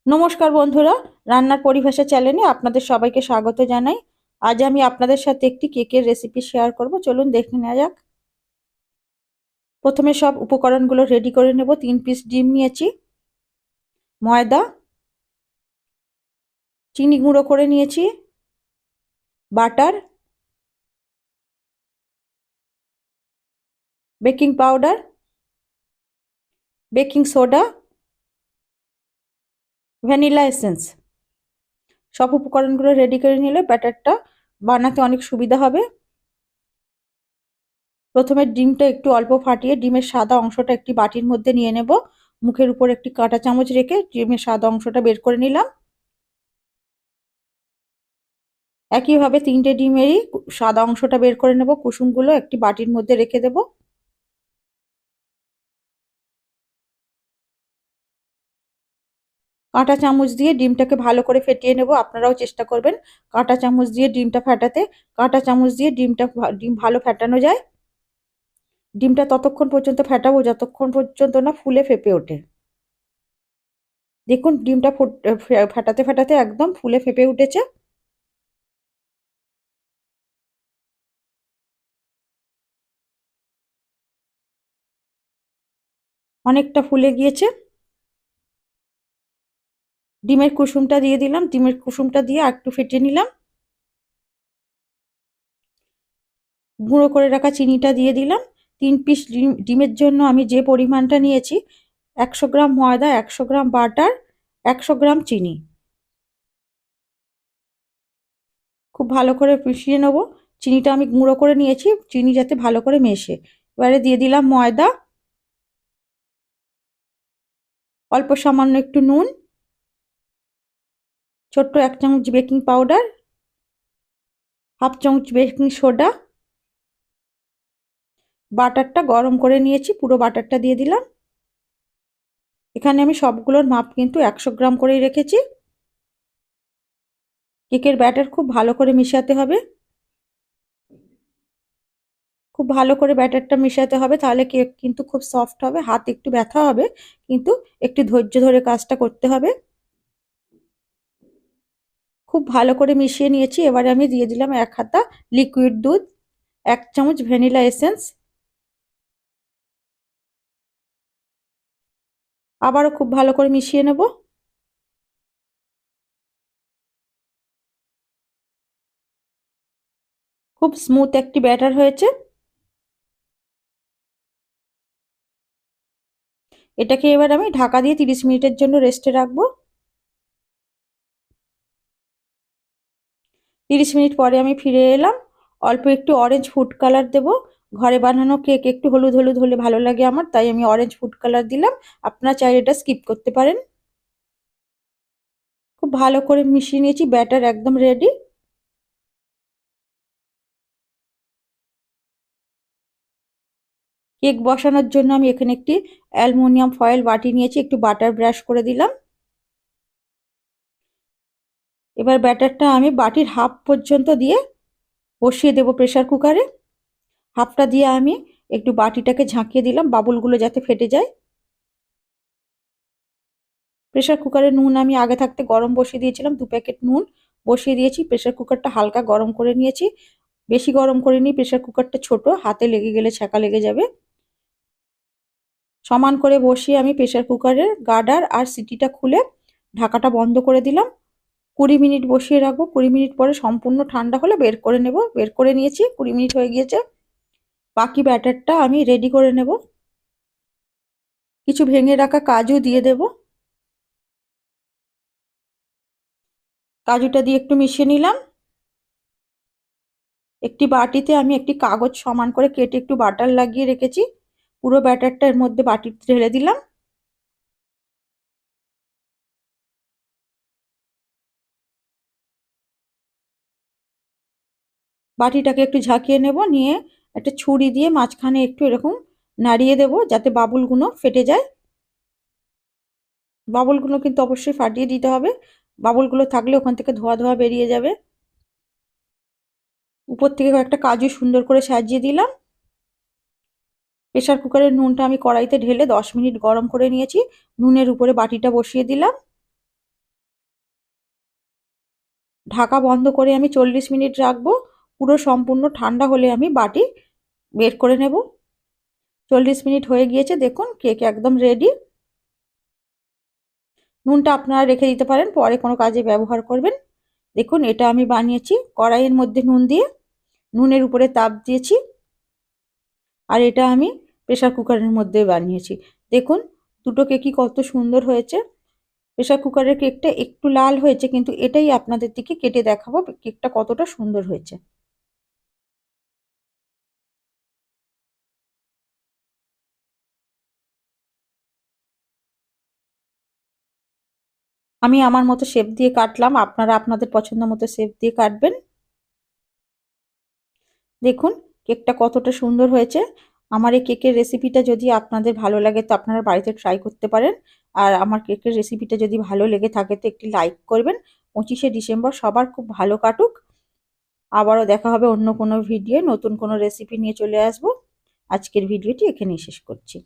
নমস্কার বন্ধুরা, রান্নার পরিভাষা চ্যানেলে আপনাদের সবাইকে স্বাগত জানাই। আজ আমি আপনাদের সাথে একটি কেকের রেসিপি শেয়ার করব। চলুন দেখে নেওয়া যাক। প্রথমে সব উপকরণগুলো রেডি করে নেব। 3 পিস ডিম নিয়েছি, ময়দা, চিনি গুঁড়ো করে নিয়েছি, butter, baking powder, baking soda, vanilla essence. সব উপকরণগুলো রেডি করে নিলে ব্যাটারটা বানাতে অনেক সুবিধা হবে। প্রথমে ডিমটা একটু অল্প ফাটিয়ে ডিমের সাদা অংশটা একটি বাটির মধ্যে নিয়ে নেব। মুখের উপর একটি কাঁটা চামচ রেখে ডিমের সাদা অংশটা বের করে নিলাম। একইভাবে 3টে ডিমেরই সাদা অংশটা বের করে নেব। কুসুমগুলো একটি বাটির মধ্যে রেখে দেব। কাঁটা চামচ দিয়ে ডিমটাকে ভালো করে ফেটিয়ে নেব। আপনারাও চেষ্টা করবেন কাঁটা চামচ দিয়ে ডিমটা ফাটাতে। কাঁটা চামচ দিয়ে ডিম ভালো ফাটানো যায়। ডিমটা ততক্ষণ পর্যন্ত ফাটাবো যতক্ষণ পর্যন্ত না ফুলে ফেপে ওঠে। দেখুন ডিমটা ফাটাতে ফাটাতে একদম ফুলে ফেপে উঠেছে। অনেকটা ফুলে গিয়েছে। ডিমের কুসুমটা দিয়ে দিলাম। ডিমের কুসুমটা দিয়ে একটু ফেটিয়ে নিলাম। গুঁড়ো করে রাখা চিনিটা দিয়ে দিলাম। 3 পিস ডিমের জন্য আমি যে পরিমাণটা নিয়েছি, 100 গ্রাম ময়দা, 100 গ্রাম বাটার, 100 গ্রাম চিনি। খুব ভালো করে মিশিয়ে নেব। চিনিটা আমি গুঁড়ো করে নিয়েছি, চিনি যাতে ভালো করে মেশে। এবারে দিয়ে দিলাম ময়দা, অল্প সামান্য একটু নুন, ছোট্ট 1 চামচ বেকিং পাউডার, হাফ চামচ বেকিং সোডা। বাটারটা গরম করে নিয়েছি, পুরো বাটারটা দিয়ে দিলাম। এখানে আমি সবগুলোর মাপ কিন্তু 100 গ্রাম করেই রেখেছি। কেকের ব্যাটার খুব ভালো করে মিশাতে হবে। খুব ভালো করে ব্যাটারটা মেশাতে হবে, তাহলে কেক কিন্তু খুব সফট হবে। হাত একটু ব্যথা হবে, কিন্তু একটু ধৈর্য ধরে কাজটা করতে হবে। খুব ভালো করে মিশিয়ে নিয়েছি। এবারে আমি দিয়ে দিলাম 1 হাতা লিকুইড দুধ, 1 চামচ ভ্যানিলা এসেন্স। আবারও খুব ভালো করে মিশিয়ে নেব। খুব স্মুথ একটি ব্যাটার হয়েছে। এটাকে এবার আমি ঢাকা দিয়ে 30 মিনিটের জন্য রেস্টে রাখবো। 30 মিনিট পরে আমি ফিরে এলাম। অল্প একটু অরেঞ্জ ফুড কালার দেব। ঘরে বানানো কেক একটু হলুদ হলুদ হলে ভালো লাগে আমার, তাই আমি অরেঞ্জ ফুড কালার দিলাম। আপনারা চাইলে এটা স্কিপ করতে পারেন। খুব ভালো করে মিশিয়ে নিয়েছি, ব্যাটার একদম রেডি। কেক বসানোর জন্য আমি এখানে একটি অ্যালুমিনিয়াম ফয়েল বাটি নিয়েছি, একটু বাটার ব্রাশ করে দিলাম। এবার ব্যাটারটা আমি বাটির হাফ পর্যন্ত দিয়ে বসিয়ে দেব প্রেসার কুকারে। হাফটা দিয়ে আমি একটু বাটিটাকে ঝাঁকিয়ে দিলাম, বাবুলগুলো যাতে ফেটে যায়। প্রেসার কুকারে নুন আমি আগে থাকতে গরম বসিয়ে দিয়েছিলাম, 2 প্যাকেট নুন বসিয়ে দিয়েছি। প্রেসার কুকারটা হালকা গরম করে নিয়েছি, বেশি গরম করে নিই। প্রেসার কুকারটা ছোট, হাতে লেগে গেলে ছ্যাঁকা লেগে যাবে। সমান করে বসিয়ে আমি প্রেসার কুকারের গার্ডার আর সিটিটা খুলে ঢাকাটা বন্ধ করে দিলাম। 20 মিনিট বসিয়ে রাখবো। 20 মিনিট পরে সম্পূর্ণ ঠান্ডা হলে বের করে নেব। বের করে নিয়েছি, 20 মিনিট হয়ে গিয়েছে। বাকি ব্যাটারটা আমি রেডি করে নেব। কিছু ভেঙে রাখা কাজু দিয়ে দেব। কাজুটা দিয়ে একটু মিশিয়ে নিলাম। একটি বাটিতে আমি একটি কাগজ সমান করে কেটে একটু বাটার লাগিয়ে রেখেছি। পুরো ব্যাটারটা এর মধ্যে বাটিতে ঢেলে দিলাম। বাটিটাকে একটু ঝাঁকিয়ে নেব, নিয়ে একটা ছুরি দিয়ে মাঝখানে একটু এরকম নাড়িয়ে দেব যাতে বাবুলগুলো ফেটে যায়। বাবুলগুলো কিন্তু অবশ্যই ফাটিয়ে দিতে হবে, বাবুলগুলো থাকলে ওখান থেকে ধোয়া ধোয়া বেরিয়ে যাবে। উপর থেকে কয়েকটা কাজু সুন্দর করে সাজিয়ে দিলাম। প্রেসার কুকারের নুনটা আমি কড়াইতে ঢেলে 10 মিনিট গরম করে নিয়েছি। নুনের উপরে বাটিটা বসিয়ে দিলাম। ঢাকা বন্ধ করে আমি 40 মিনিট রাখবো। পুরো সম্পূর্ণ ঠান্ডা হলে আমি বাটি বের করে নেব। 40 মিনিট হয়ে গিয়েছে, দেখুন কেক একদম রেডি। নুনটা আপনারা রেখে দিতে পারেন, পরে কোনো কাজে ব্যবহার করবেন। দেখুন এটা আমি বানিয়েছি কড়াইয়ের মধ্যে নুন দিয়ে, নুনের উপরে তাপ দিয়েছি। আর এটা আমি প্রেসার কুকারের মধ্যে বানিয়েছি। দেখুন দুটো কেকই কত সুন্দর হয়েছে। প্রেসার কুকারের কেকটা একটু লাল হয়েছে, কিন্তু এটাই আপনাদের দিকে কেটে দেখাবো কেকটা কতটা সুন্দর হয়েছে। আমি আমার মতো শেপ দিয়ে কাটলাম, আপনারা আপনাদের পছন্দ মতো শেপ দিয়ে কাটবেন। দেখুন কেকটা কতটা সুন্দর হয়েছে। আমার এই কেকের রেসিপিটা যদি আপনাদের ভালো লাগে তো আপনারা বাড়িতে ট্রাই করতে পারেন। আর আমার কেকের রেসিপিটা যদি ভালো লেগে থাকে তো একটি লাইক করবেন। 25শে ডিসেম্বর সবার খুব ভালো কাটুক। আবারও দেখা হবে অন্য কোনো ভিডিও, নতুন কোনো রেসিপি নিয়ে চলে আসবো। আজকের ভিডিওটি এখানেই শেষ করছি।